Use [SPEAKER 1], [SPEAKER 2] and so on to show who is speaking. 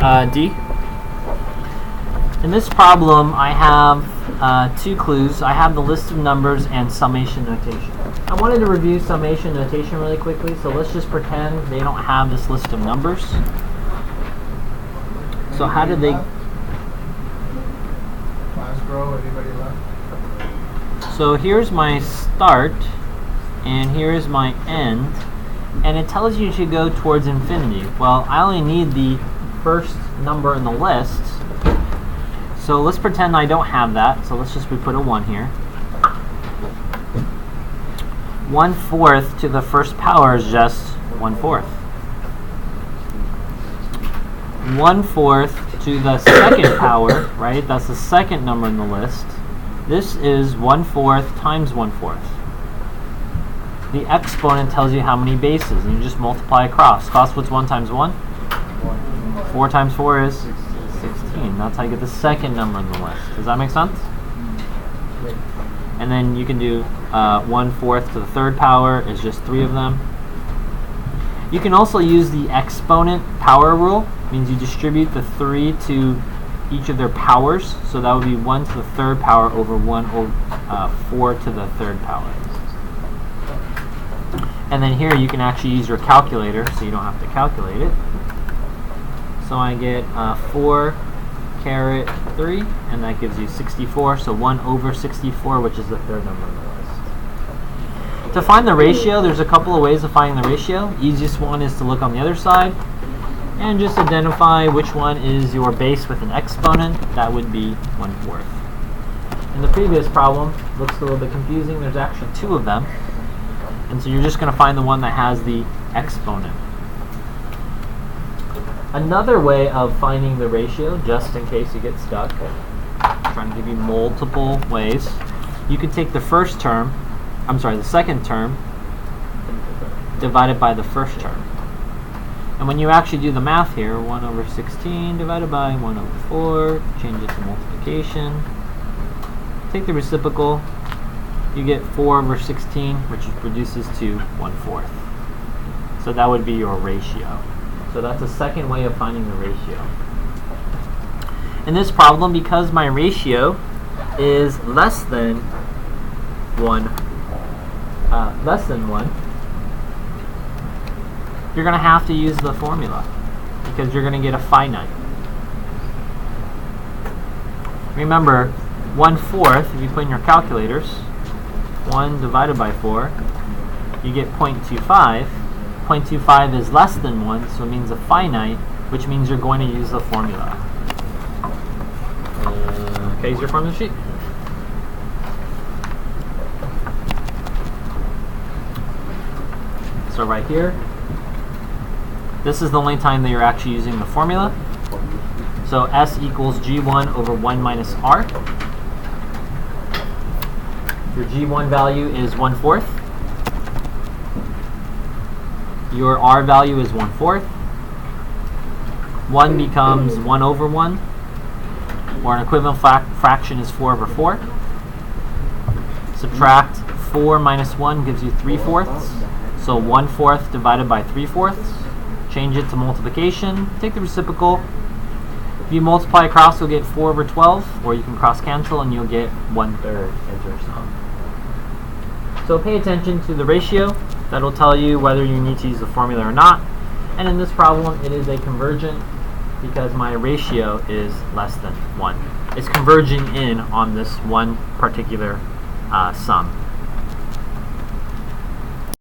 [SPEAKER 1] D. In this problem, I have two clues. I have the list of numbers and summation notation. I wanted to review summation notation really quickly, so let's just pretend they don't have this list of numbers. So how did they...
[SPEAKER 2] Class row, anybody left?
[SPEAKER 1] So here's my start, and here's my end, and it tells you to go towards infinity. Well, I only need the first number in the list, so let's pretend I don't have that. So let's just put a 1 here. 1/4 to the first power is just 1/4. 1/4 to the second power, right? That's the second number in the list. This is 1/4 times 1/4. The exponent tells you how many bases, and you just multiply across. Cost, what's 1 times 1? 4 times 4 is 16. That's how you get the second number in the list. Does that make sense? And then you can do 1/4 to the third power is just 3 of them. You can also use the exponent power rule. It means you distribute the 3 to each of their powers. So that would be 1 to the third power over 4 to the third power. And then here you can actually use your calculator, so you don't have to calculate it. So I get 4 caret 3, and that gives you 64. So 1/64, which is the third number on the list. To find the ratio, there's a couple of ways of finding the ratio. Easiest one is to look on the other side and just identify which one is your base with an exponent. That would be 1/4. In the previous problem, looks a little bit confusing. There's actually 2 of them. And so you're just going to find the one that has the exponent. Another way of finding the ratio, just in case you get stuck, I'm trying to give you multiple ways. You could take the the second term, divided by the first term. And when you actually do the math here, 1/16 divided by 1/4, change it to multiplication, take the reciprocal, you get 4/16, which reduces to 1/4. So that would be your ratio. So that's a second way of finding the ratio. In this problem, because my ratio is less than 1, you're going to have to use the formula because you're going to get a finite. Remember, 1/4, if you put in your calculators, 1 divided by 4, you get 0.25. 0.25 is less than 1, so it means a finite, which means you're going to use the formula. Okay, here's your formula sheet. So right here, this is the only time that you're actually using the formula. So S equals G1 over 1 minus R. Your G1 value is 1/4. Your R value is 1/4. 1 becomes 1/1, or an equivalent fraction is 4/4. Subtract 4 minus 1 gives you 3/4. So 1/4 divided by 3/4. Change it to multiplication. Take the reciprocal. If you multiply across, you'll get 4/12, or you can cross cancel and you'll get 1/3 as your sum. So pay attention to the ratio. That'll tell you whether you need to use the formula or not. And in this problem, it is a convergent because my ratio is less than 1. It's converging in on this one particular sum.